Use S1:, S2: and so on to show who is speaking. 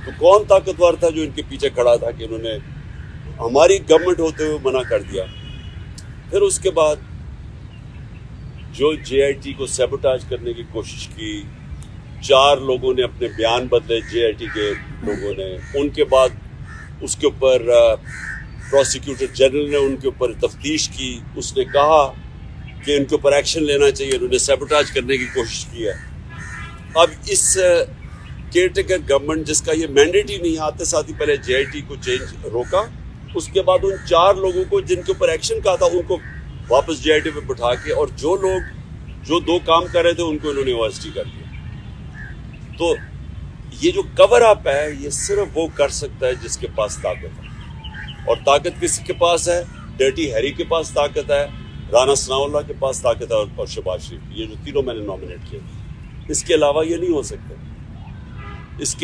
S1: तो कौन ताकतवर था जो इनके पीछे खड़ा था कि इन्होंने हमारी गवर्नमेंट होते हुए मना कर दिया। फिर उसके बाद जो जेआईटी को सैबोटाज करने की कोशिश की, 4 लोगों ने अपने बयान बदले जेआईटी के लोगों ने। उनके बाद उसके ऊपर प्रोसिक्यूटर जनरल ने उनके ऊपर तफ्तीश की, उसने कहा कि इनके ऊपर एक्शन लेना चाहिए, उन्होंने सैबोटाज करने की कोशिश की है। अब इस केयरटेकर गवर्नमेंट जिसका ये मैंडेट ही नहीं, आते साथ ही पहले जेआईटी को चेंज रोका, उसके बाद उन 4 लोगों को जिनके ऊपर एक्शन कहा था उनको वापस जेआईटी पे बिठा के, और जो लोग जो 2 काम कर रहे थे उनको इन्होंने ओएसटी कर दिया। तो ये जो कवर अप है ये सिर्फ वो कर सकता है जिसके पास ताकत है, और ताकत किसके पास है? डर्टी हैरी के पास ताकत है, राना सनाउल्लाह के पास ताकत है, और शहबाज शरीफ। ये जो तीनों मैंने नॉमिनेट किए, इसके अलावा ये नहीं हो सकते। इसके